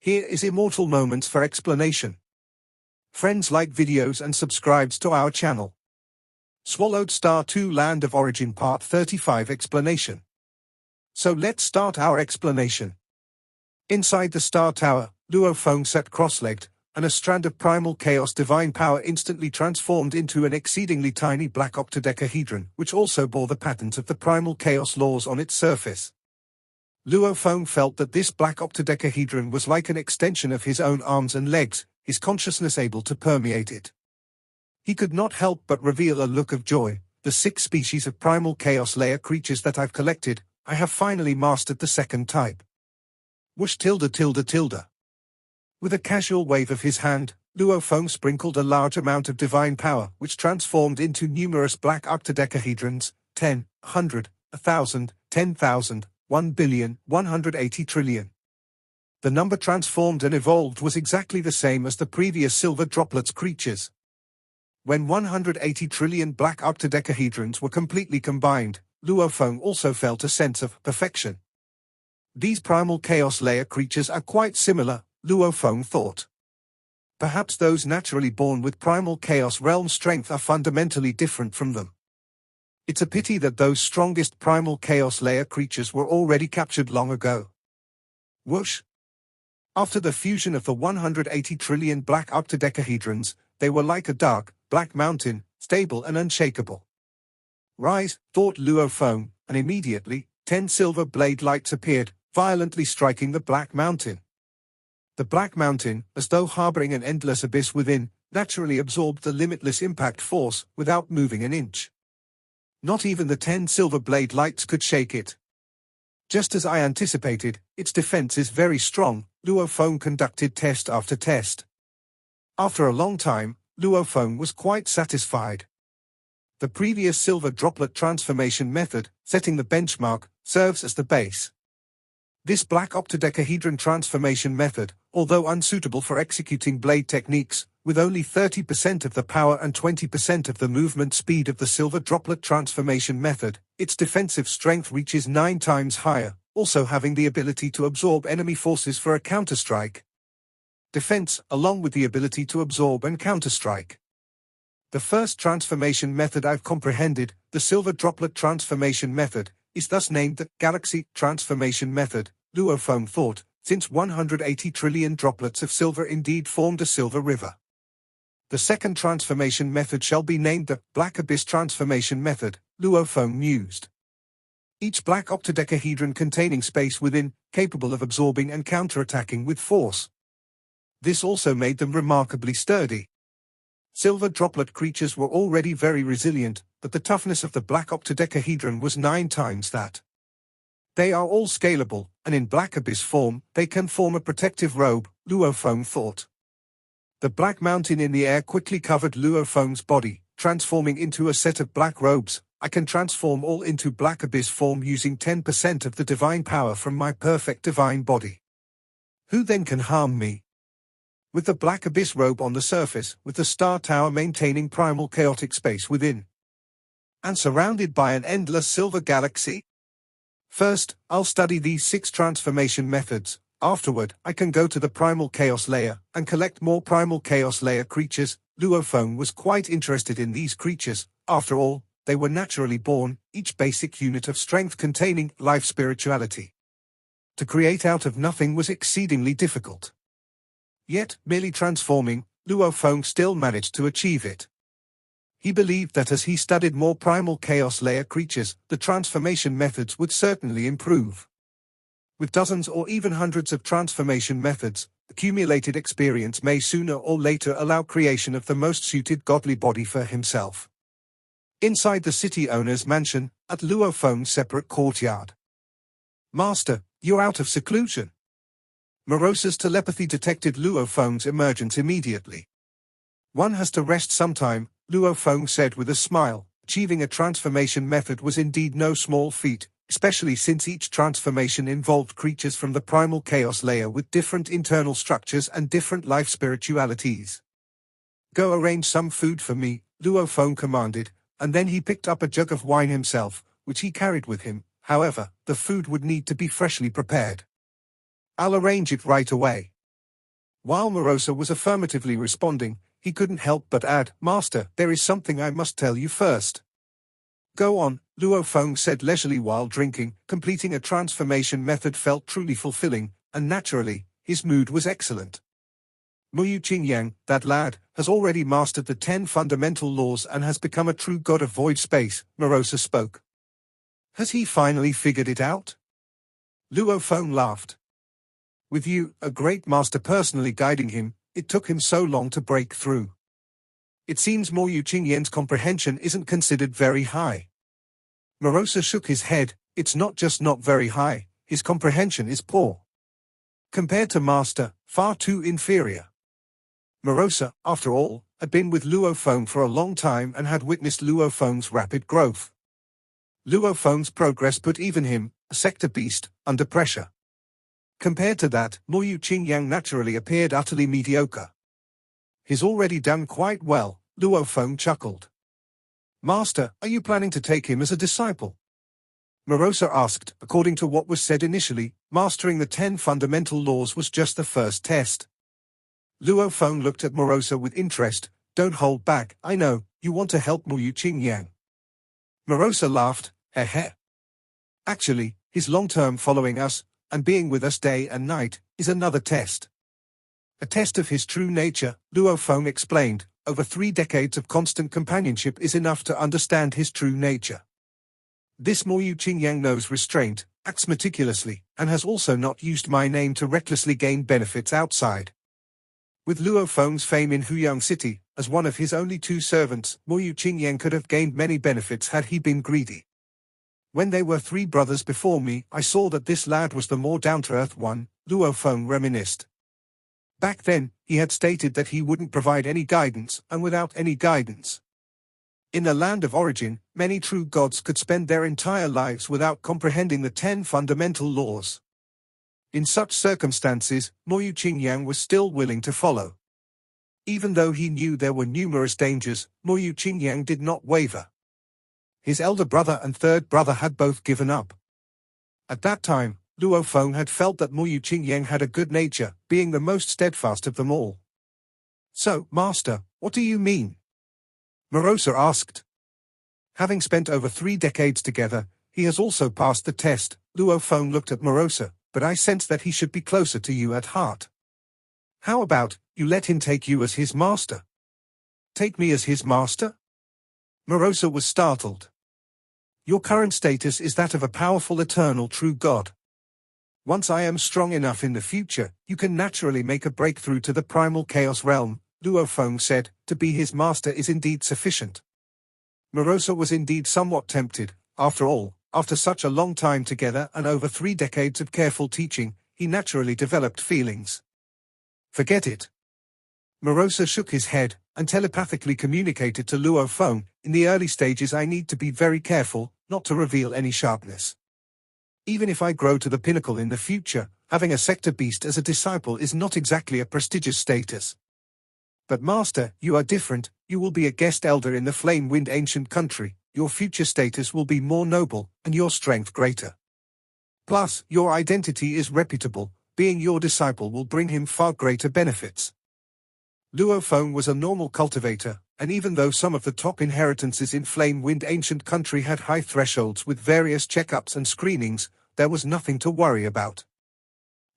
Here is Immortal Moments for explanation. Friends, like videos and subscribes to our channel. Swallowed Star 2 Land of Origin Part 35 Explanation. So let's start our explanation. Inside the Star Tower, Luo Feng sat cross-legged, and a strand of primal chaos divine power instantly transformed into an exceedingly tiny black octodecahedron, which also bore the patterns of the primal chaos laws on its surface. Luo Feng felt that this black octodecahedron was like an extension of his own arms and legs, his consciousness able to permeate it. He could not help but reveal a look of joy. The 6 species of primal chaos layer creatures that I've collected, I have finally mastered the second type. Whoosh tilde tilde tilde. With a casual wave of his hand, Luo Feng sprinkled a large amount of divine power, which transformed into numerous black octodecahedrons, 10, 100, 1,000, 10,000, 1 billion, 180 trillion. The number transformed and evolved was exactly the same as the previous silver droplets creatures. When 180 trillion black octodecahedrons were completely combined, Luo Feng also felt a sense of perfection. These primal chaos layer creatures are quite similar, Luo Feng thought. Perhaps those naturally born with primal chaos realm strength are fundamentally different from them. It's a pity that those strongest primal chaos layer creatures were already captured long ago. Whoosh! After the fusion of the 180 trillion black octodecahedrons, they were like a dark, black mountain, stable and unshakable. Rise, thought Luo Feng, and immediately, 10 silver blade lights appeared, violently striking the black mountain. The black mountain, as though harboring an endless abyss within, naturally absorbed the limitless impact force without moving an inch. Not even the 10 silver blade lights could shake it. Just as I anticipated, its defense is very strong. Luo Feng conducted test after test. After a long time, Luo Feng was quite satisfied. The previous silver droplet transformation method, setting the benchmark, serves as the base. This black octodecahedron transformation method, although unsuitable for executing blade techniques, with only 30% of the power and 20% of the movement speed of the silver droplet transformation method, its defensive strength reaches 9 times higher, also having the ability to absorb enemy forces for a counterstrike. Defense, along with the ability to absorb and counterstrike. The first transformation method I've comprehended, the silver droplet transformation method, is thus named the Galaxy Transformation Method, Luo Feng thought, since 180 trillion droplets of silver indeed formed a silver river. The second transformation method shall be named the Black Abyss Transformation Method, Luo Feng mused. Each black octodecahedron containing space within, capable of absorbing and counterattacking with force. This also made them remarkably sturdy. Silver droplet creatures were already very resilient, but the toughness of the black octodecahedron was 9 times that. They are all scalable, and in black abyss form, they can form a protective robe, Luo Feng thought. The black mountain in the air quickly covered Luo Feng's body, transforming into a set of black robes. I can transform all into black abyss form using 10% of the divine power from my perfect divine body. Who then can harm me? With the black abyss robe on the surface, with the star tower maintaining primal chaotic space within, and surrounded by an endless silver galaxy? First, I'll study these 6 transformation methods. Afterward, I can go to the primal chaos layer, and collect more primal chaos layer creatures. Luo Feng was quite interested in these creatures. After all, they were naturally born, each basic unit of strength containing life spirituality. To create out of nothing was exceedingly difficult. Yet, merely transforming, Luo Feng still managed to achieve it. He believed that as he studied more primal chaos layer creatures, the transformation methods would certainly improve. With dozens or even hundreds of transformation methods, accumulated experience may sooner or later allow creation of the most suited godly body for himself. Inside the city owner's mansion, at Luo Feng's separate courtyard. Master, you're out of seclusion. Morosa's telepathy detected Luo Feng's emergence immediately. One has to rest sometime, Luo Feng said with a smile. Achieving a transformation method was indeed no small feat, especially since each transformation involved creatures from the primal chaos layer with different internal structures and different life spiritualities. Go arrange some food for me, Luo Feng commanded, and then he picked up a jug of wine himself, which he carried with him. However, the food would need to be freshly prepared. I'll arrange it right away. While Morosa was affirmatively responding, he couldn't help but add, "Master, there is something I must tell you first." "Go on," Luo Feng said leisurely while drinking. Completing a transformation method felt truly fulfilling, and naturally, his mood was excellent. "Muyu Qingyang, that lad, has already mastered the 10 fundamental laws and has become a true god of void space," Morosa spoke. "Has he finally figured it out?" Luo Feng laughed. "With you, a great master personally guiding him, it took him so long to break through. It seems Muyu Qingyang's comprehension isn't considered very high." Morosa shook his head. "It's not just not very high, his comprehension is poor. Compared to Master, far too inferior." Morosa, after all, had been with Luo Feng for a long time and had witnessed Luo Feng's rapid growth. Luo Feng's progress put even him, a sector beast, under pressure. Compared to that, Muyu Qingyang naturally appeared utterly mediocre. "He's already done quite well," Luo Feng chuckled. "Master, are you planning to take him as a disciple?" Morosa asked. According to what was said initially, mastering the 10 fundamental laws was just the first test. Luo Feng looked at Morosa with interest. "Don't hold back, I know, you want to help Muyu Qingyang." Morosa laughed. "Heh. Actually, his long-term following us, and being with us day and night, is another test." "A test of his true nature," Luo Feng explained. "Over 3 decades of constant companionship is enough to understand his true nature. This Muyu Qingyang knows restraint, acts meticulously, and has also not used my name to recklessly gain benefits outside." With Luo Feng's fame in Huyang City, as one of his only 2 servants, Muyu Qingyang could have gained many benefits had he been greedy. "When they were 3 brothers before me, I saw that this lad was the more down-to-earth one," Luo Feng reminisced. Back then, he had stated that he wouldn't provide any guidance, and without any guidance. In the land of origin, many true gods could spend their entire lives without comprehending the 10 fundamental laws. In such circumstances, Muyu Qingyang was still willing to follow. Even though he knew there were numerous dangers, Muyu Qingyang did not waver. His elder brother and third brother had both given up. At that time, Luo Feng had felt that Muyu Qingyang had a good nature, being the most steadfast of them all. "So, Master, what do you mean?" Morosa asked. "Having spent over 3 decades together, he has also passed the test." Luo Feng looked at Morosa. "But I sense that he should be closer to you at heart. How about, you let him take you as his master?" "Take me as his master?" Morosa was startled. "Your current status is that of a powerful eternal true god. Once I am strong enough in the future, you can naturally make a breakthrough to the primal chaos realm," Luo Feng said. "To be his master is indeed sufficient." Morosa was indeed somewhat tempted. After all, after such a long time together and over 3 decades of careful teaching, he naturally developed feelings. "Forget it." Morosa shook his head, and telepathically communicated to Luo Feng, "In the early stages I need to be very careful, not to reveal any sharpness. Even if I grow to the pinnacle in the future, having a sector beast as a disciple is not exactly a prestigious status. But Master, you are different, you will be a guest elder in the Flame-Wind ancient country. Your future status will be more noble, and your strength greater. Plus, your identity is reputable, being your disciple will bring him far greater benefits." Luo Feng was a normal cultivator, and even though some of the top inheritances in Flame-Wind ancient country had high thresholds with various checkups and screenings, there was nothing to worry about.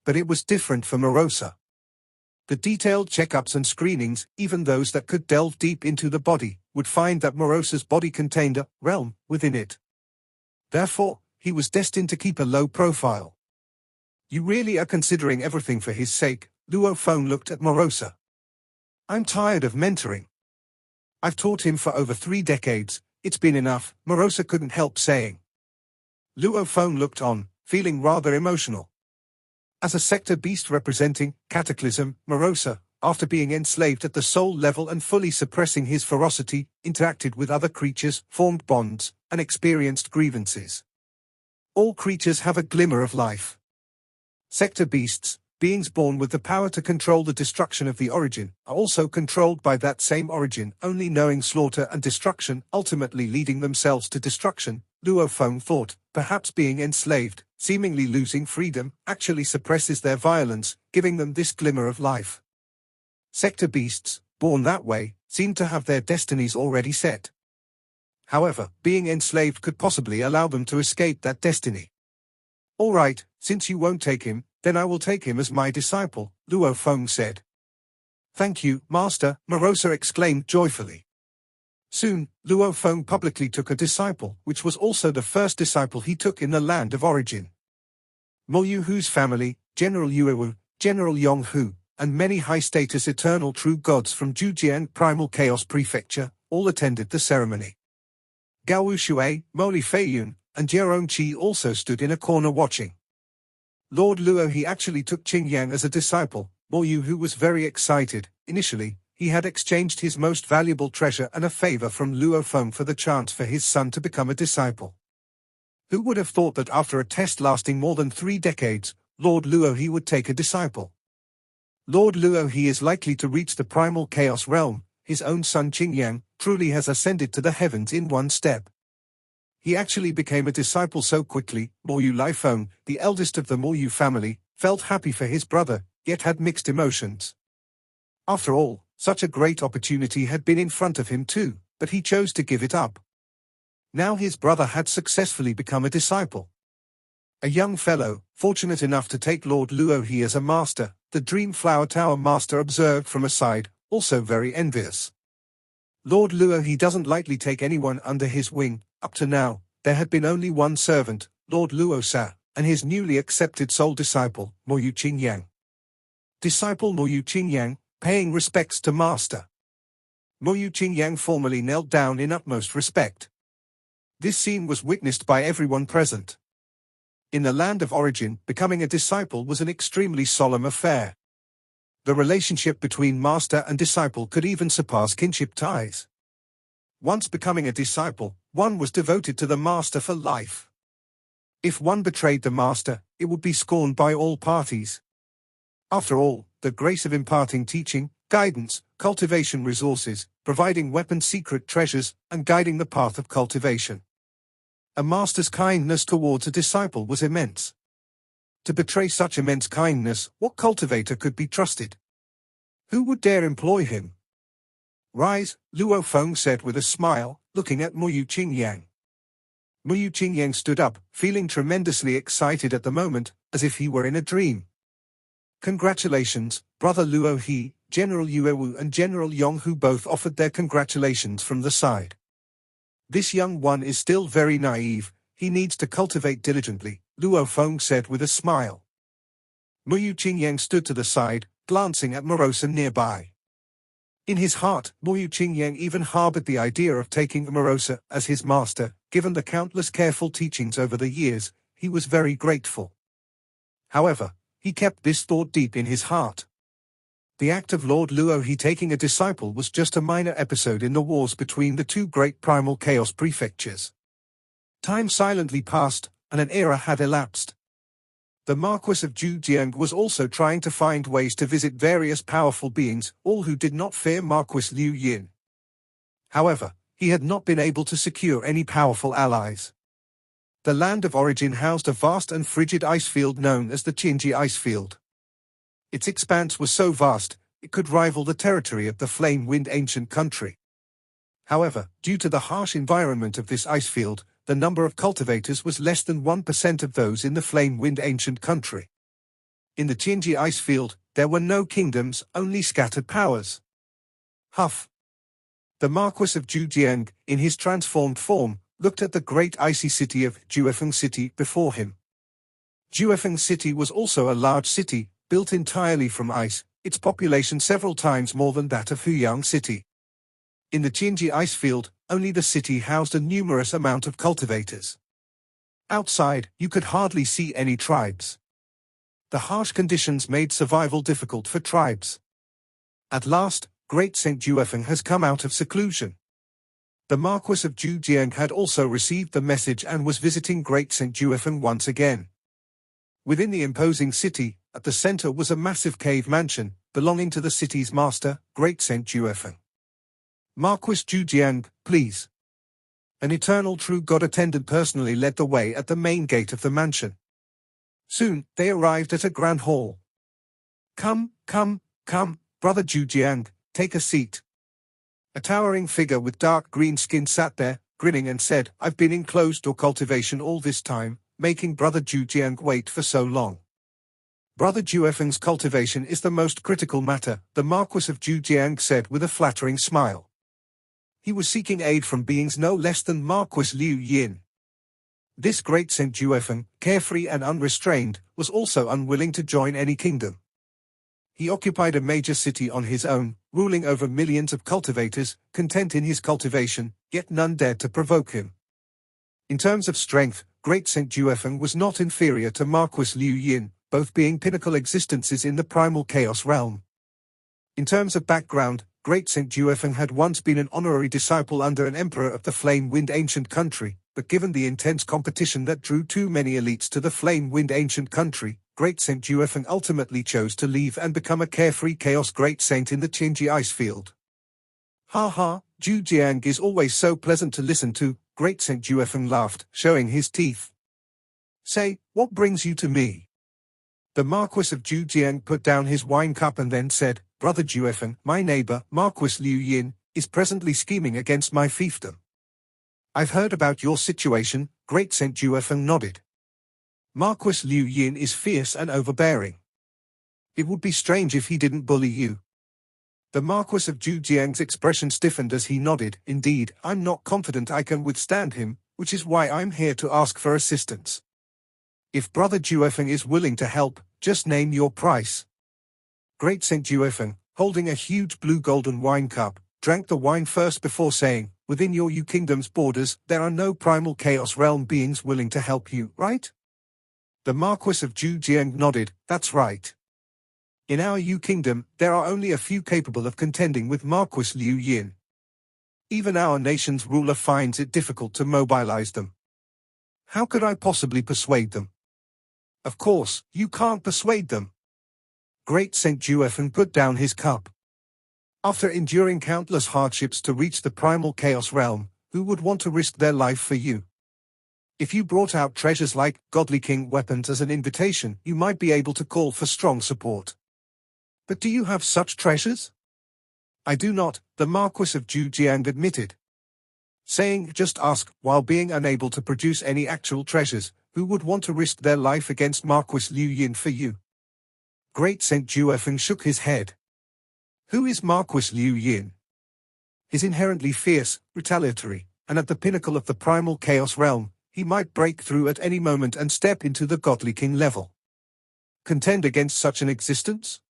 But it was different for Morosa. The detailed checkups and screenings, even those that could delve deep into the body, would find that Morosa's body contained a realm within it. Therefore, he was destined to keep a low profile. "You really are considering everything for his sake?" Luo Feng looked at Morosa. "I'm tired of mentoring. I've taught him for over 3 decades, it's been enough," Morosa couldn't help saying. Luo Feng looked on, feeling rather emotional. As a sector beast representing Cataclysm, Morosa, after being enslaved at the soul level and fully suppressing his ferocity, interacted with other creatures, formed bonds, and experienced grievances. All creatures have a glimmer of life. Sector beasts, beings born with the power to control the destruction of the origin, are also controlled by that same origin, only knowing slaughter and destruction, ultimately leading themselves to destruction. Luo Feng thought, perhaps being enslaved, seemingly losing freedom, actually suppresses their violence, giving them this glimmer of life. Sector beasts, born that way, seemed to have their destinies already set. However, being enslaved could possibly allow them to escape that destiny. "All right, since you won't take him, then I will take him as my disciple," Luo Feng said. "Thank you, Master," Morosa exclaimed joyfully. Soon, Luo Feng publicly took a disciple, which was also the first disciple he took in the land of origin. Mo Yuhu's family, General Yuewu, General Yonghu, and many high-status eternal true gods from Zhujiang Primal Chaos Prefecture, all attended the ceremony. Gao Wushui, Mo Feiyun, and Jerome Qi also stood in a corner watching. Lord Luo He actually took Qingyang as a disciple. Mo Yuhu was very excited. Initially, he had exchanged his most valuable treasure and a favor from Luo Feng for the chance for his son to become a disciple. Who would have thought that after a test lasting more than 3 decades, Lord Luo He would take a disciple? Lord Luo He is likely to reach the primal chaos realm. His own son Qingyang truly has ascended to the heavens in one step. He actually became a disciple so quickly. Mo Yu Feng, the eldest of the Mo Yu family, felt happy for his brother, yet had mixed emotions. After all, such a great opportunity had been in front of him too, but he chose to give it up. Now his brother had successfully become a disciple. A young fellow, fortunate enough to take Lord Luo He as a master, the Dream Flower Tower master observed from aside, also very envious. Lord Luo He doesn't lightly take anyone under his wing. Up to now, there had been only one servant, Lord Luo Sa, and his newly accepted sole disciple, Mo Yu Qingyang. Disciple Mo Yu Qingyang, paying respects to master. Mo Yu Qingyang formally knelt down in utmost respect. This scene was witnessed by everyone present. In the land of origin, becoming a disciple was an extremely solemn affair. The relationship between master and disciple could even surpass kinship ties. Once becoming a disciple, one was devoted to the master for life. If one betrayed the master, it would be scorned by all parties. After all, the grace of imparting teaching, guidance, cultivation resources, providing weapon secret treasures, and guiding the path of cultivation. A master's kindness towards a disciple was immense. To betray such immense kindness, what cultivator could be trusted? Who would dare employ him? "Rise," Luo Feng said with a smile, looking at Mo Yu Qingyang. Mo Yu Qingyang stood up, feeling tremendously excited at the moment, as if he were in a dream. "Congratulations, Brother Luo He," General Yuewu and General Yonghu both offered their congratulations from the side. "This young one is still very naive, he needs to cultivate diligently," Luo Feng said with a smile. Mo Yu Qingyang stood to the side, glancing at Morosa nearby. In his heart, Mo Yu Qingyang even harbored the idea of taking Morosa as his master. Given the countless careful teachings over the years, he was very grateful. However, he kept this thought deep in his heart. The act of Lord Luo He taking a disciple was just a minor episode in the wars between the two great primal chaos prefectures. Time silently passed, and an era had elapsed. The Marquis of Zhujiang was also trying to find ways to visit various powerful beings, all who did not fear Marquis Liu Yin. However, he had not been able to secure any powerful allies. The land of origin housed a vast and frigid ice field known as the Qinji Ice Field. Its expanse was so vast, it could rival the territory of the flame-wind ancient country. However, due to the harsh environment of this ice field, the number of cultivators was less than 1% of those in the flame-wind ancient country. In the Qinji ice field, there were no kingdoms, only scattered powers. Huff. The Marquis of Zhujiang, in his transformed form, looked at the great icy city of Juefeng City before him. Juefeng City was also a large city, built entirely from ice, its population several times more than that of Huyang City. In the Qinji ice field, only the city housed a numerous amount of cultivators. Outside, you could hardly see any tribes. The harsh conditions made survival difficult for tribes. At last, Great Saint Juefeng has come out of seclusion. The Marquis of Zhujiang had also received the message and was visiting Great Saint Juefeng once again. Within the imposing city, at the center was a massive cave mansion, belonging to the city's master, Great Saint Juefeng. "Marquis Zhujiang, please." An eternal true god attendant personally led the way at the main gate of the mansion. Soon, they arrived at a grand hall. Come, Brother Zhujiang, take a seat. A towering figure with dark green skin sat there, grinning and said, I've been in closed-door cultivation all this time, making Brother Zhujiang wait for so long. Brother Zhuefeng's cultivation is the most critical matter, the Marquis of Zhujiang said with a flattering smile. He was seeking aid from beings no less than Marquis Liu Yin. This great Saint Zhuefeng, carefree and unrestrained, was also unwilling to join any kingdom. He occupied a major city on his own, ruling over millions of cultivators, content in his cultivation, yet none dared to provoke him. In terms of strength, great Saint Zhuefeng was not inferior to Marquis Liu Yin, both being pinnacle existences in the primal chaos realm. In terms of background, great Saint Zhuefeng had once been an honorary disciple under an emperor of the Flame-Wind ancient country, but given the intense competition that drew too many elites to the Flame-Wind ancient country, great Saint Zhuefeng ultimately chose to leave and become a carefree chaos great saint in the Qingji ice field. Ha ha, Zhujiang is always so pleasant to listen to, great Saint Zhuefeng laughed, showing his teeth. Say, what brings you to me? The Marquis of Zhujiang put down his wine cup and then said, Brother Zhuefeng, my neighbor, Marquis Liu Yin, is presently scheming against my fiefdom. I've heard about your situation, great Saint Zhuefeng nodded. Marquis Liu Yin is fierce and overbearing. It would be strange if he didn't bully you. The Marquis of Zhujiang's expression stiffened as he nodded. Indeed, I'm not confident I can withstand him, which is why I'm here to ask for assistance. If Brother Zhuefeng is willing to help, just name your price. Great Saint Zhuefeng, holding a huge blue golden wine cup, drank the wine first before saying, within your Yu Kingdom's borders, there are no primal chaos realm beings willing to help you, right? The Marquis of Zhujiang nodded, that's right. In our Yu Kingdom, there are only a few capable of contending with Marquis Liu Yin. Even our nation's ruler finds it difficult to mobilize them. How could I possibly persuade them? Of course, you can't persuade them. Great Saint Zhuefeng put down his cup. After enduring countless hardships to reach the primal chaos realm, who would want to risk their life for you? If you brought out treasures like Godly King weapons as an invitation, you might be able to call for strong support. But do you have such treasures? I do not, the Marquis of Zhujiang admitted. Saying, just ask, while being unable to produce any actual treasures, who would want to risk their life against Marquis Liu Yin for you? Great Saint Zhuefeng shook his head. Who is Marquis Liu Yin? He's inherently fierce, retaliatory, and at the pinnacle of the primal chaos realm, he might break through at any moment and step into the Godly King level. Contend against such an existence?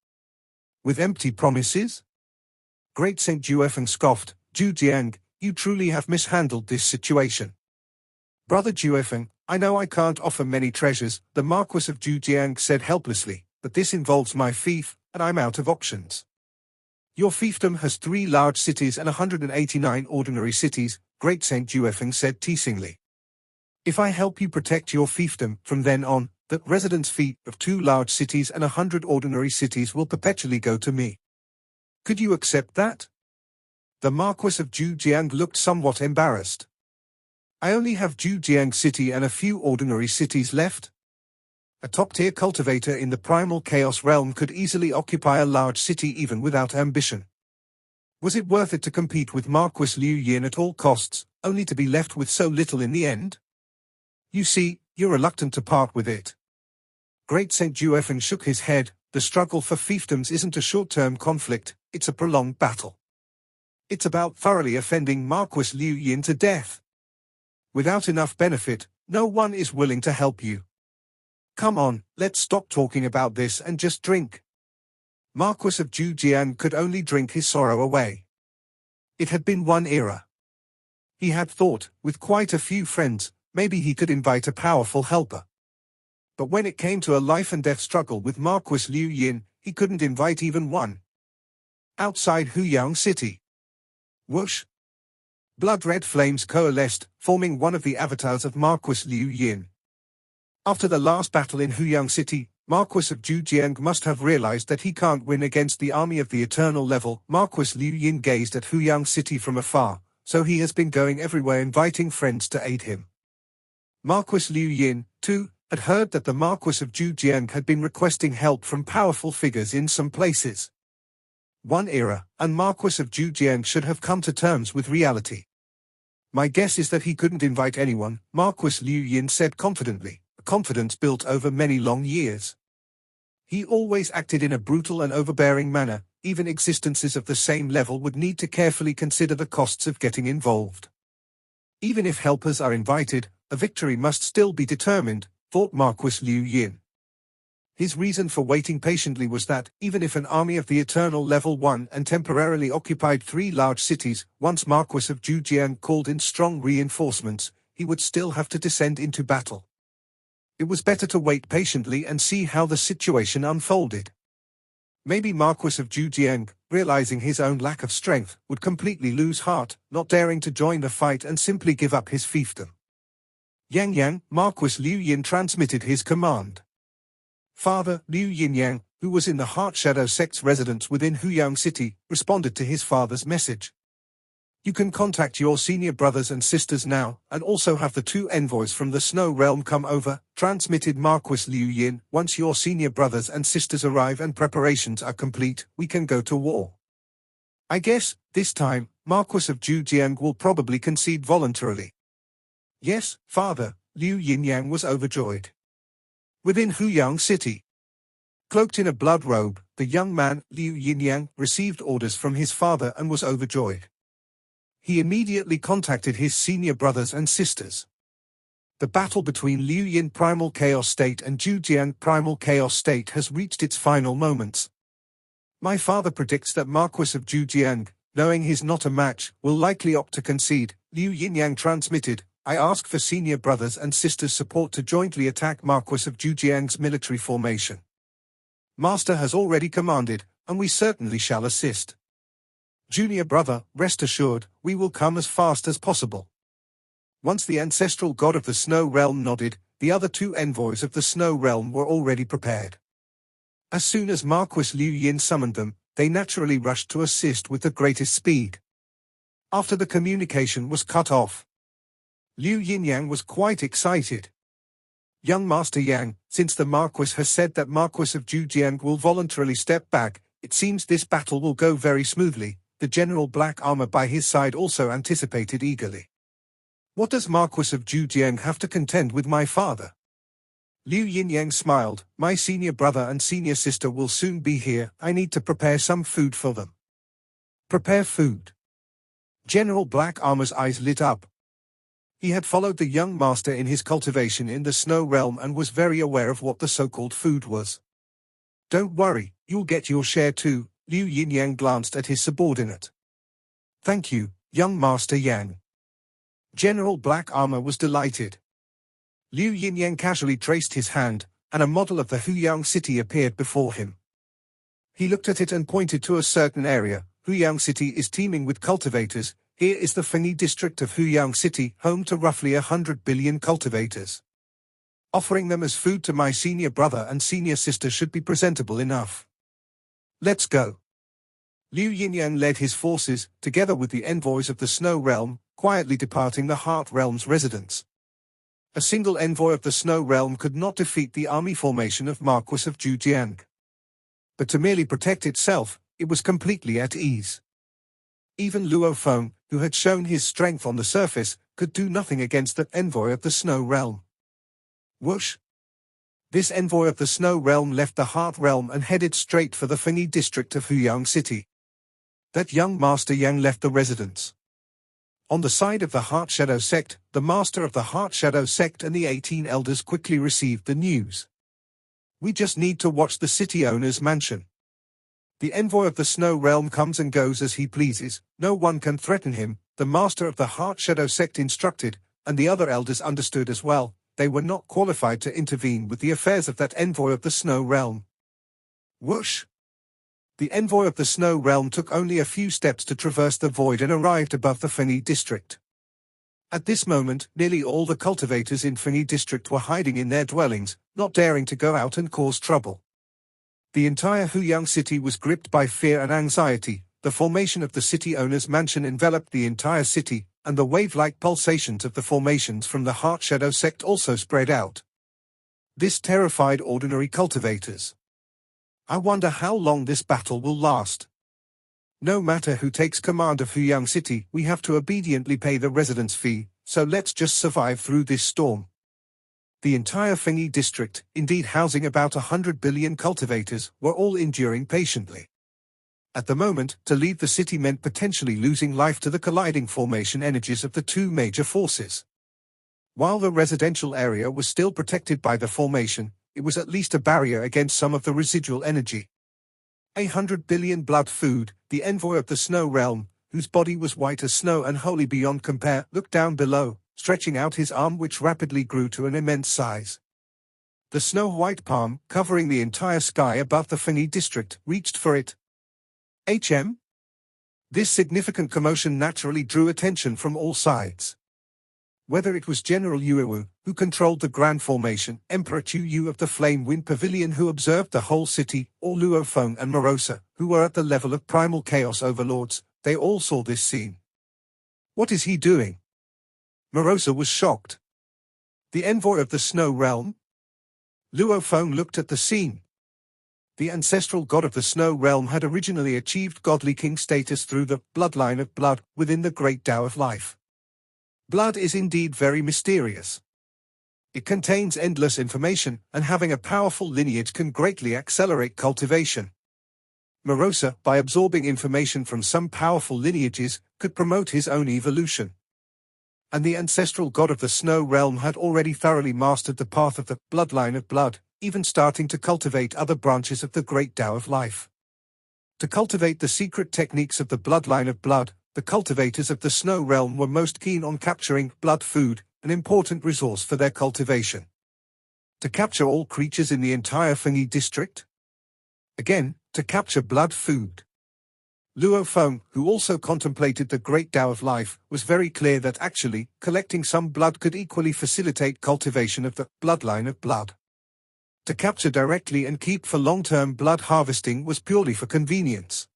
With empty promises? Great Saint Zhuefeng scoffed, Zhujiang, you truly have mishandled this situation. Brother Zhuefeng, I know I can't offer many treasures, the Marquis of Zhujiang said helplessly, but this involves my fief, and I'm out of options. Your fiefdom has 3 large cities and 189 ordinary cities, Great Saint Zhuefeng said teasingly. If I help you protect your fiefdom, from then on, the residence fee of 2 large cities and 100 ordinary cities will perpetually go to me. Could you accept that? The Marquis of Zhujiang looked somewhat embarrassed. I only have Zhujiang City and a few ordinary cities left. A top-tier cultivator in the primal chaos realm could easily occupy a large city even without ambition. Was it worth it to compete with Marquis Liu Yin at all costs, only to be left with so little in the end? You see, you're reluctant to part with it. Great Saint Zhuefeng shook his head. The struggle for fiefdoms isn't a short-term conflict, it's a prolonged battle. It's about thoroughly offending Marquis Liu Yin to death. Without enough benefit, no one is willing to help you. Come on, let's stop talking about this and just drink. Marquis of Zhujiang could only drink his sorrow away. It had been one era. He had thought, with quite a few friends, maybe he could invite a powerful helper. But when it came to a life-and-death struggle with Marquis Liu Yin, he couldn't invite even one. Outside Huyang City. Whoosh! Blood-red flames coalesced, forming one of the avatars of Marquis Liu Yin. After the last battle in Huyang City, Marquis of Zhujiang must have realized that he can't win against the army of the eternal level. Marquis Liu Yin gazed at Huyang City from afar, so he has been going everywhere inviting friends to aid him. Marquis Liu Yin, too, had heard that the Marquis of Zhujiang had been requesting help from powerful figures in some places. One era, and Marquis of Zhujiang should have come to terms with reality. My guess is that he couldn't invite anyone, Marquis Liu Yin said confidently, a confidence built over many long years. He always acted in a brutal and overbearing manner. Even existences of the same level would need to carefully consider the costs of getting involved. Even if helpers are invited, a victory must still be determined, thought Marquis Liu Yin. His reason for waiting patiently was that, even if an army of the Eternal Level 1 and temporarily occupied 3 large cities, once Marquis of Zhujiang called in strong reinforcements, he would still have to descend into battle. It was better to wait patiently and see how the situation unfolded. Maybe Marquis of Zhujiang, realizing his own lack of strength, would completely lose heart, not daring to join the fight and simply give up his fiefdom. Yang, Marquis Liu Yin transmitted his command. Father Liu Yinyang, who was in the Heart Shadow sect's residence within Huyang City, responded to his father's message. You can contact your senior brothers and sisters now, and also have the 2 envoys from the Snow Realm come over, transmitted Marquis Liu Yin. Once your senior brothers and sisters arrive and preparations are complete, we can go to war. I guess, this time, Marquis of Zhujiang will probably concede voluntarily. Yes, Father, Liu Yinyang was overjoyed. Within Huyang City, cloaked in a blood robe, the young man, Liu Yinyang, received orders from his father and was overjoyed. He immediately contacted his senior brothers and sisters. The battle between Liu Yin Primal Chaos State and Zhujiang Primal Chaos State has reached its final moments. My father predicts that Marquis of Zhujiang, knowing he's not a match, will likely opt to concede, Liu Yinyang transmitted. I ask for senior brothers and sisters' support to jointly attack Marquis of Zhujiang's military formation. Master has already commanded, and we certainly shall assist. Junior brother, rest assured, we will come as fast as possible. Once the ancestral god of the Snow Realm nodded, the other 2 envoys of the Snow Realm were already prepared. As soon as Marquis Liu Yin summoned them, they naturally rushed to assist with the greatest speed. After the communication was cut off, Liu Yinyang was quite excited. Young Master Yang, since the Marquis has said that Marquis of Zhujiang will voluntarily step back, it seems this battle will go very smoothly. The general black armor by his side also anticipated eagerly. What does Marquis of Zhujiang have to contend with my father? Liu Yinyang smiled. My senior brother and senior sister will soon be here. I need to prepare some food for them. Prepare food. General Black Armor's eyes lit up. He had followed the young master in his cultivation in the Snow Realm and was very aware of what the so-called food was. Don't worry, you'll get your share too. Liu Yinyang glanced at his subordinate. Thank you, young Master Yang. General Black Armor was delighted. Liu Yinyang casually traced his hand, and a model of the Huyang City appeared before him. He looked at it and pointed to a certain area. Huyang City is teeming with cultivators. Here is the Fengi district of Huyang City, home to roughly 100 billion cultivators. Offering them as food to my senior brother and senior sister should be presentable enough. Let's go. Liu Yinyang led his forces, together with the envoys of the Snow Realm, quietly departing the Heart Realm's residence. A single envoy of the Snow Realm could not defeat the army formation of Marquis of Zhujiang. But to merely protect itself, it was completely at ease. Even Luo Feng, who had shown his strength on the surface, could do nothing against that envoy of the Snow Realm. Whoosh! This envoy of the Snow Realm left the Heart Realm and headed straight for the Fengi district of Huyang City. That young Master Yang left the residence. On the side of the Heart Shadow sect, the Master of the Heart Shadow sect and the 18 elders quickly received the news. We just need to watch the city owner's mansion. The envoy of the Snow Realm comes and goes as he pleases, no one can threaten him, the Master of the Heart Shadow sect instructed, and the other elders understood as well. They were not qualified to intervene with the affairs of that envoy of the Snow Realm. Whoosh! The envoy of the Snow Realm took only a few steps to traverse the void and arrived above the Fengi district. At this moment, nearly all the cultivators in Fengi district were hiding in their dwellings, not daring to go out and cause trouble. The entire Huyang city was gripped by fear and anxiety. The formation of the city owner's mansion enveloped the entire city, and the wave-like pulsations of the formations from the Heart Shadow sect also spread out. This terrified ordinary cultivators. I wonder how long this battle will last. No matter who takes command of Huyang City, we have to obediently pay the residence fee, so let's just survive through this storm. The entire Fengyi district, indeed housing about 100 billion cultivators, were all enduring patiently. At the moment, to leave the city meant potentially losing life to the colliding formation energies of the two major forces. While the residential area was still protected by the formation, it was at least a barrier against some of the residual energy. 100 billion blood food, the envoy of the snow realm, whose body was white as snow and wholly beyond compare, looked down below, stretching out his arm which rapidly grew to an immense size. The snow-white palm, covering the entire sky above the Fengyi district, reached for it. This significant commotion naturally drew attention from all sides. Whether it was General Yuewu, who controlled the Grand Formation, Emperor Chu Yu of the Flame Wind Pavilion who observed the whole city, or Luo Feng and Morosa, who were at the level of primal chaos overlords, they all saw this scene. What is he doing? Morosa was shocked. The envoy of the Snow Realm? Luo Feng looked at the scene. The ancestral god of the Snow Realm had originally achieved godly king status through the bloodline of blood within the great Tao of life. Blood is indeed very mysterious. It contains endless information, and having a powerful lineage can greatly accelerate cultivation. Morosa, by absorbing information from some powerful lineages, could promote his own evolution. And the ancestral god of the Snow Realm had already thoroughly mastered the path of the bloodline of blood, even starting to cultivate other branches of the great Tao of life. To cultivate the secret techniques of the bloodline of blood, the cultivators of the Snow Realm were most keen on capturing blood food, an important resource for their cultivation. To capture all creatures in the entire Fengyi district? Again, to capture blood food. Luo Feng, who also contemplated the great Tao of life, was very clear that actually, collecting some blood could equally facilitate cultivation of the bloodline of blood. To capture directly and keep for long-term blood harvesting was purely for convenience.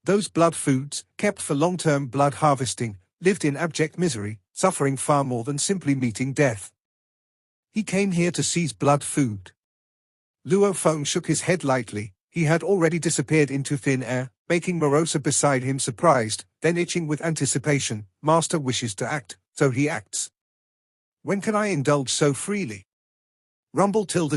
Those blood foods, kept for long-term blood harvesting, lived in abject misery, suffering far more than simply meeting death. He came here to seize blood food. Luo Feng shook his head lightly. He had already disappeared into thin air, making Morosa beside him surprised, then itching with anticipation. Master wishes to act, so he acts. When can I indulge so freely? Rumble tilde.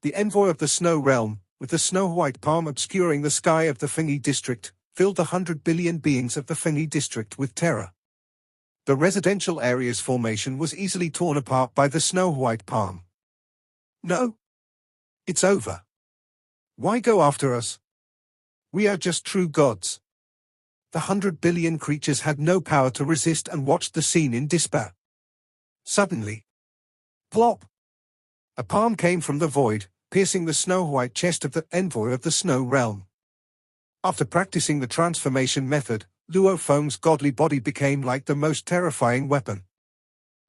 The envoy of the Snow Realm, with the snow-white palm obscuring the sky of the Fengyi district, filled the 100 billion beings of the Fengyi district with terror. The residential area's formation was easily torn apart by the snow-white palm. No. It's over. Why go after us? We are just true gods. The 100 billion creatures had no power to resist and watched the scene in despair. Suddenly, plop! A palm came from the void, piercing the snow-white chest of the envoy of the Snow Realm. After practicing the transformation method, Luo Feng's godly body became like the most terrifying weapon.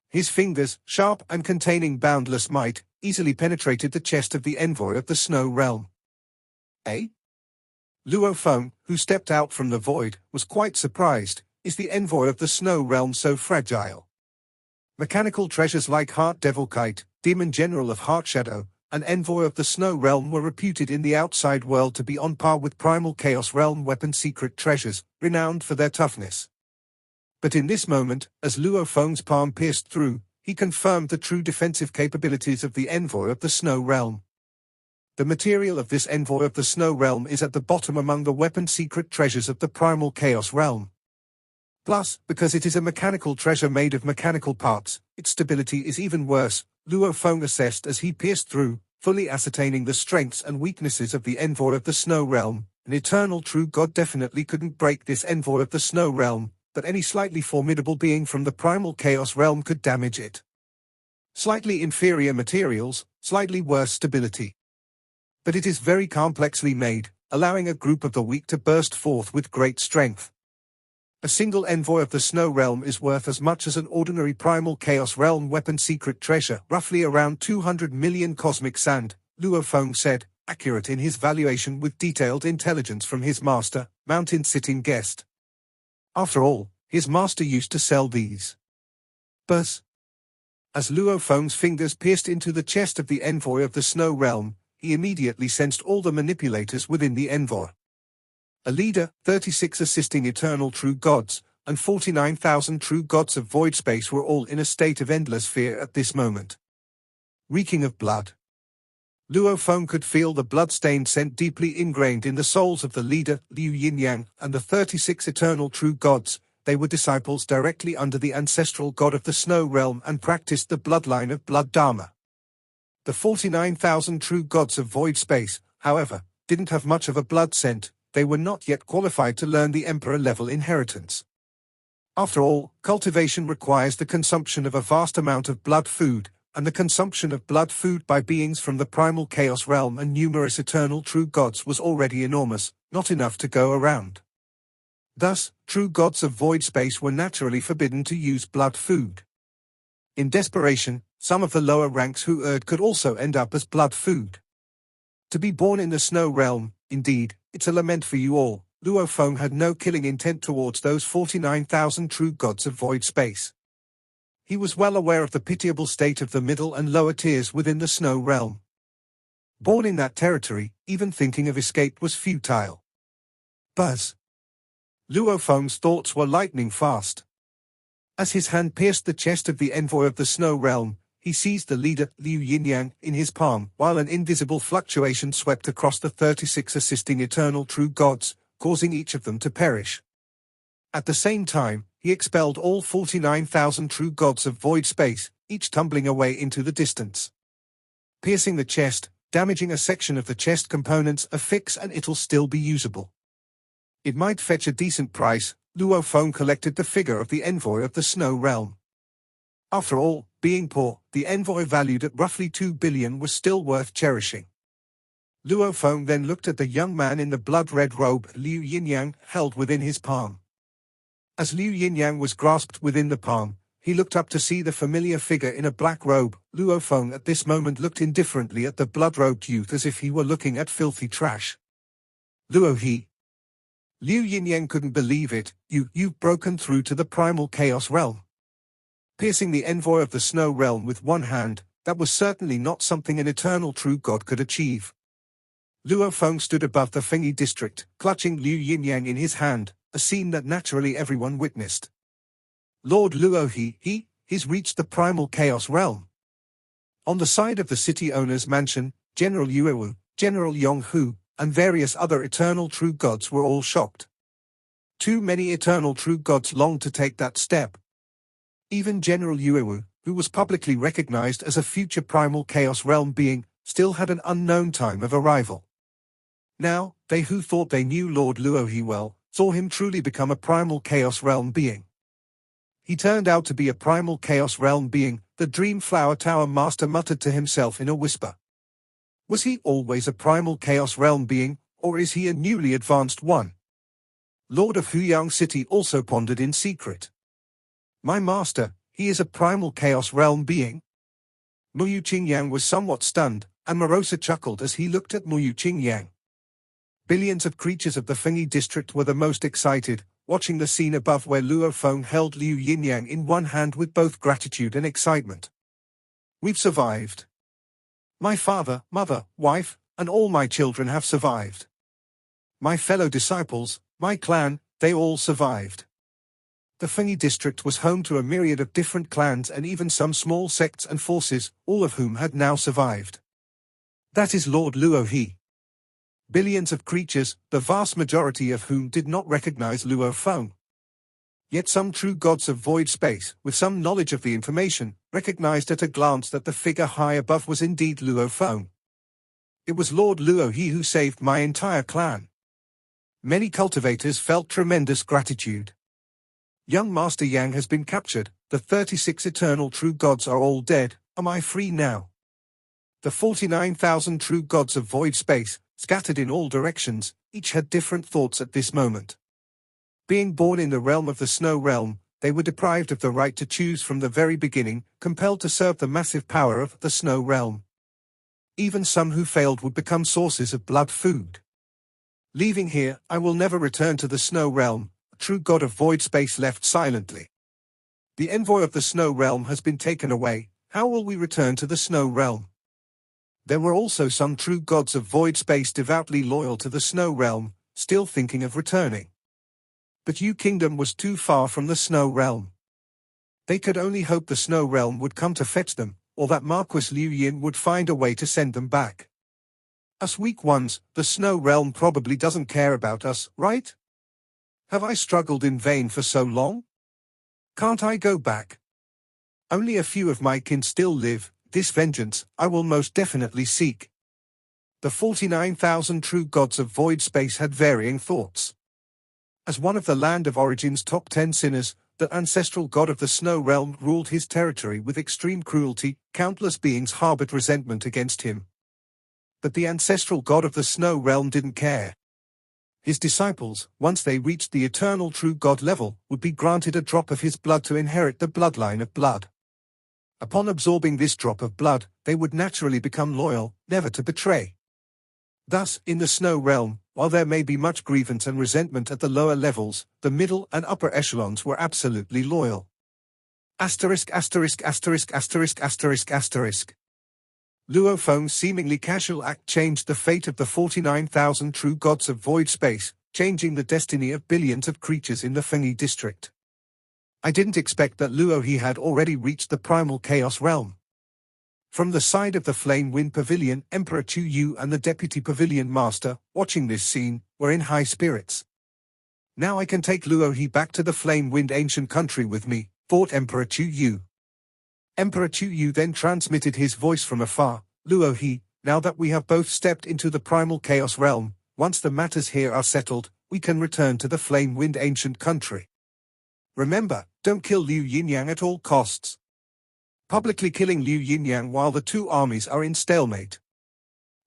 His fingers, sharp and containing boundless might, easily penetrated the chest of the envoy of the Snow Realm. Luo Feng, who stepped out from the void, was quite surprised. Is the envoy of the Snow Realm so fragile? Mechanical treasures like Heart Devil Kite, Demon General of Heart Shadow, and Envoy of the Snow Realm were reputed in the outside world to be on par with Primal Chaos Realm weapon secret treasures, renowned for their toughness. But in this moment, as Luo Feng's palm pierced through, he confirmed the true defensive capabilities of the Envoy of the Snow Realm. The material of this Envoy of the Snow Realm is at the bottom among the weapon secret treasures of the Primal Chaos Realm. Plus, because it is a mechanical treasure made of mechanical parts, its stability is even worse, Luo Feng assessed as he pierced through, fully ascertaining the strengths and weaknesses of the Envoy of the Snow Realm. An eternal true god definitely couldn't break this Envoy of the Snow Realm, but any slightly formidable being from the Primal Chaos Realm could damage it. Slightly inferior materials, slightly worse stability. But it is very complexly made, allowing a group of the weak to burst forth with great strength. A single envoy of the Snow Realm is worth as much as an ordinary Primal Chaos Realm weapon secret treasure, roughly around 200 million cosmic sand, Luo Feng said, accurate in his valuation with detailed intelligence from his master, mountain-sitting guest. After all, his master used to sell these. Buzz. As Luo Feng's fingers pierced into the chest of the envoy of the Snow Realm, he immediately sensed all the manipulators within the envoy. A leader, 36 assisting eternal true gods, and 49,000 true gods of void space were all in a state of endless fear at this moment. Reeking of blood. Luo Feng could feel the blood-stained scent deeply ingrained in the souls of the leader, Liu Yinyang, and the 36 eternal true gods. They were disciples directly under the ancestral god of the snow realm and practiced the bloodline of blood dharma. The 49,000 true gods of void space, however, didn't have much of a blood scent. They were not yet qualified to learn the emperor-level inheritance. After all, cultivation requires the consumption of a vast amount of blood food, and the consumption of blood food by beings from the primal chaos realm and numerous eternal true gods was already enormous, not enough to go around. Thus, true gods of void space were naturally forbidden to use blood food. In desperation, some of the lower ranks who erred could also end up as blood food. To be born in the snow realm, indeed, it's a lament for you all. Luo Feng had no killing intent towards those 49,000 true gods of void space. He was well aware of the pitiable state of the middle and lower tiers within the snow realm. Born in that territory, even thinking of escape was futile. Buzz. Luo Feng's thoughts were lightning fast. As his hand pierced the chest of the envoy of the snow realm, he seized the leader, Liu Yinyang, in his palm, while an invisible fluctuation swept across the 36 assisting eternal true gods, causing each of them to perish. At the same time, he expelled all 49,000 true gods of void space, each tumbling away into the distance. Piercing the chest, damaging a section of the chest components, affix and it'll still be usable. It might fetch a decent price. Luo Feng collected the figure of the envoy of the snow realm. After all, being poor, the envoy valued at roughly 2 billion was still worth cherishing. Luo Feng then looked at the young man in the blood-red robe Liu Yinyang held within his palm. As Liu Yinyang was grasped within the palm, he looked up to see the familiar figure in a black robe. Luo Feng at this moment looked indifferently at the blood-robed youth as if he were looking at filthy trash. Luo he. Liu Yinyang couldn't believe it. You've broken through to the primal chaos realm. Piercing the envoy of the snow realm with one hand, that was certainly not something an eternal true god could achieve. Luo Feng stood above the Fengi district, clutching Liu Yinyang in his hand, a scene that naturally everyone witnessed. Lord Luo he's reached the primal chaos realm. On the side of the city owner's mansion, General Yuewu, General Yonghu, and various other eternal true gods were all shocked. Too many eternal true gods longed to take that step. Even General Yuewu, who was publicly recognized as a future primal chaos realm being, still had an unknown time of arrival. Now, they who thought they knew Lord Luo well, saw him truly become a primal chaos realm being. He turned out to be a primal chaos realm being, the Dream Flower Tower master muttered to himself in a whisper. Was he always a primal chaos realm being, or is he a newly advanced one? Lord of Huyang City also pondered in secret. My master, he is a primal chaos realm being? Muyu Qingyang was somewhat stunned, and Morosa chuckled as he looked at Muyu Qingyang. Billions of creatures of the Fengi district were the most excited, watching the scene above where Luo Feng held Liu Yinyang in one hand with both gratitude and excitement. We've survived. My father, mother, wife, and all my children have survived. My fellow disciples, my clan, they all survived. The Fengi district was home to a myriad of different clans and even some small sects and forces, all of whom had now survived. That is Lord Luo he. Billions of creatures, the vast majority of whom did not recognize Luo Feng. Yet some true gods of void space, with some knowledge of the information, recognized at a glance that the figure high above was indeed Luo Feng. It was Lord Luo he who saved my entire clan. Many cultivators felt tremendous gratitude. Young Master Yang has been captured, the 36 eternal true gods are all dead, am I free now? The 49,000 true gods of void space, scattered in all directions, each had different thoughts at this moment. Being born in the realm of the snow realm, they were deprived of the right to choose from the very beginning, compelled to serve the massive power of the snow realm. Even some who failed would become sources of blood food. Leaving here, I will never return to the snow realm, a true god of void space left silently. The envoy of the snow realm has been taken away, how will we return to the snow realm? There were also some true gods of void space devoutly loyal to the snow realm, still thinking of returning. But Yu Kingdom was too far from the Snow Realm. They could only hope the Snow Realm would come to fetch them, or that Marquis Liu Yin would find a way to send them back. Us weak ones, the Snow Realm probably doesn't care about us, right? Have I struggled in vain for so long? Can't I go back? Only a few of my kin still live, this vengeance I will most definitely seek. The 49,000 true gods of void space had varying thoughts. As one of the Land of Origin's top 10 sinners, the ancestral god of the Snow Realm ruled his territory with extreme cruelty. Countless beings harbored resentment against him. But the ancestral god of the Snow Realm didn't care. His disciples, once they reached the eternal true god level, would be granted a drop of his blood to inherit the bloodline of blood. Upon absorbing this drop of blood, they would naturally become loyal, never to betray. Thus, in the Snow Realm, while there may be much grievance and resentment at the lower levels, the middle and upper echelons were absolutely loyal. Asterisk asterisk asterisk asterisk asterisk asterisk. Luo Feng's seemingly casual act changed the fate of the 49,000 true gods of void space, changing the destiny of billions of creatures in the Fengyi district. I didn't expect that Luo He had already reached the primal chaos realm. From the side of the Flame Wind Pavilion, Emperor Chu Yu and the Deputy Pavilion Master, watching this scene, were in high spirits. Now I can take Luo He back to the Flame Wind ancient country with me, thought Emperor Chu Yu. Emperor Chu Yu then transmitted his voice from afar. Luo He, now that we have both stepped into the primal chaos realm, once the matters here are settled, we can return to the Flame Wind ancient country. Remember, don't kill Liu Yinyang at all costs. Publicly killing Liu Yinyang while the two armies are in stalemate.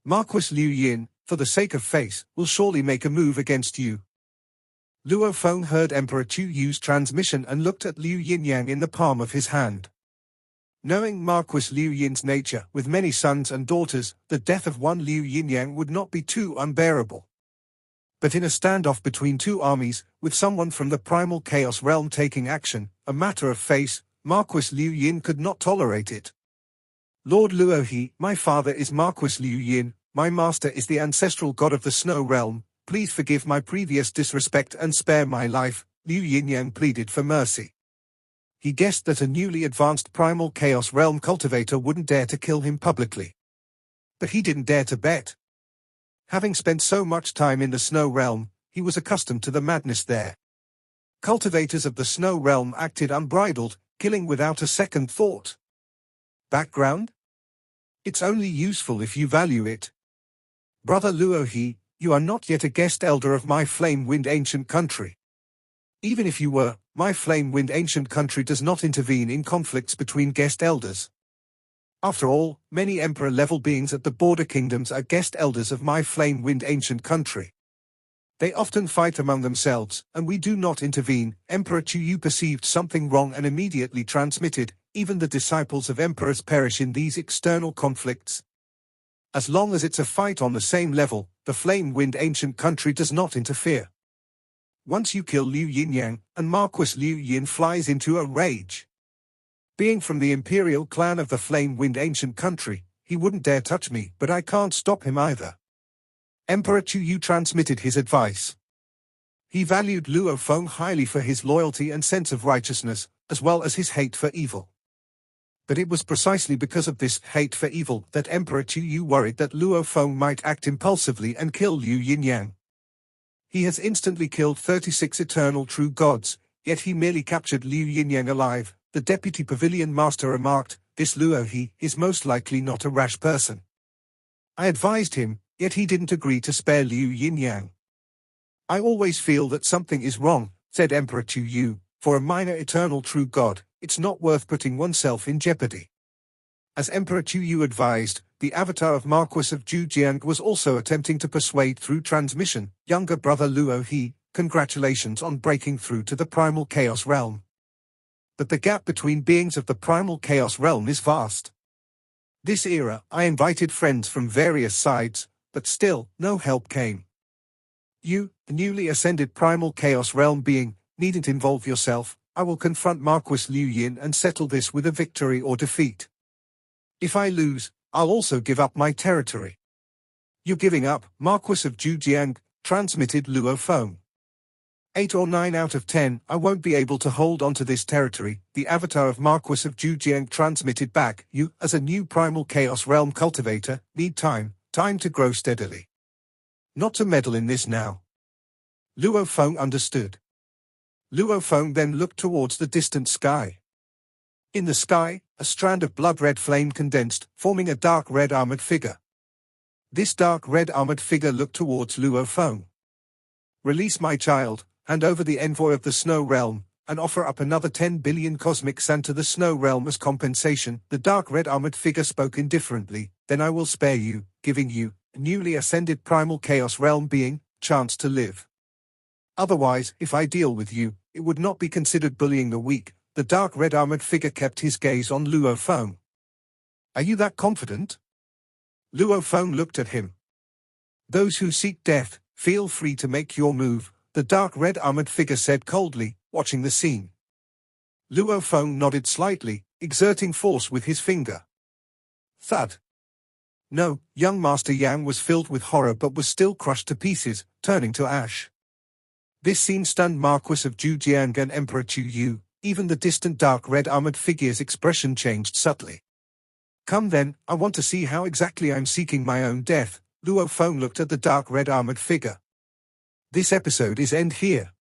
Marquis Liu Yin, for the sake of face, will surely make a move against you. Luo Feng heard Emperor Chu Yu's transmission and looked at Liu Yinyang in the palm of his hand. Knowing Marquis Liu Yin's nature, with many sons and daughters, the death of one Liu Yinyang would not be too unbearable. But in a standoff between two armies, with someone from the primal chaos realm taking action, a matter of face, Marquis Liu Yin could not tolerate it. Lord Luo He, my father is Marquis Liu Yin, my master is the ancestral god of the Snow Realm, please forgive my previous disrespect and spare my life, Liu Yinyang pleaded for mercy. He guessed that a newly advanced primal chaos realm cultivator wouldn't dare to kill him publicly. But he didn't dare to bet. Having spent so much time in the Snow Realm, he was accustomed to the madness there. Cultivators of the Snow Realm acted unbridled, killing without a second thought. Background? It's only useful if you value it. Brother Luo He, you are not yet a guest elder of my Flame Wind ancient country. Even if you were, my Flame Wind ancient country does not intervene in conflicts between guest elders. After all, many Emperor-level beings at the border kingdoms are guest elders of my Flame Wind ancient country. They often fight among themselves, and we do not intervene. Emperor Chu Yu perceived something wrong and immediately transmitted, even the disciples of emperors perish in these external conflicts. As long as it's a fight on the same level, the Flame Wind ancient country does not interfere. Once you kill Liu Yinyang, and Marquis Liu Yin flies into a rage. Being from the imperial clan of the Flame Wind ancient country, he wouldn't dare touch me, but I can't stop him either. Emperor Chu Yu transmitted his advice. He valued Luo Feng highly for his loyalty and sense of righteousness, as well as his hate for evil. But it was precisely because of this hate for evil that Emperor Chu Yu worried that Luo Feng might act impulsively and kill Liu Yinyang. He has instantly killed 36 eternal true gods, yet he merely captured Liu Yinyang alive. The Deputy Pavilion Master remarked, this Luo He is most likely not a rash person. I advised him, yet he didn't agree to spare Liu Yinyang. I always feel that something is wrong, said Emperor Chu Yu. For a minor eternal true god, it's not worth putting oneself in jeopardy. As Emperor Chu Yu advised, the avatar of Marquis of Zhujiang was also attempting to persuade through transmission. Younger brother Luo He, congratulations on breaking through to the primal chaos realm. But the gap between beings of the primal chaos realm is vast. This era, I invited friends from various sides, but still, no help came. You, the newly ascended primal chaos realm being, needn't involve yourself. I will confront Marquis Liu Yin and settle this with a victory or defeat. If I lose, I'll also give up my territory. You're giving up, Marquis of Zhujiang, transmitted Luo Feng. 8 or 9 out of 10, I won't be able to hold on to this territory, the avatar of Marquis of Zhujiang transmitted back. You, as a new primal chaos realm cultivator, need time to grow steadily. Not to meddle in this now. Luo Feng understood. Luo Feng then looked towards the distant sky. In the sky, a strand of blood-red flame condensed, forming a dark red armored figure. This dark red armored figure looked towards Luo Feng. Release my child, hand over the envoy of the Snow Realm, and offer up another 10 billion cosmic sand to the Snow Realm as compensation. The dark red armored figure spoke indifferently. Then I will spare you, giving you, a newly ascended primal chaos realm being, chance to live. Otherwise, if I deal with you, it would not be considered bullying the weak. The dark red armored figure kept his gaze on Luo Feng. Are you that confident? Luo Feng looked at him. Those who seek death, feel free to make your move, the dark red armored figure said coldly, watching the scene. Luo Feng nodded slightly, exerting force with his finger. Thud. No, young Master Yang was filled with horror but was still crushed to pieces, turning to ash. This scene stunned Marquis of Zhujiang and Emperor Chu Yu. Even the distant dark red armored figure's expression changed subtly. Come then, I want to see how exactly I'm seeking my own death. Luo Feng looked at the dark red armored figure. This episode is end here.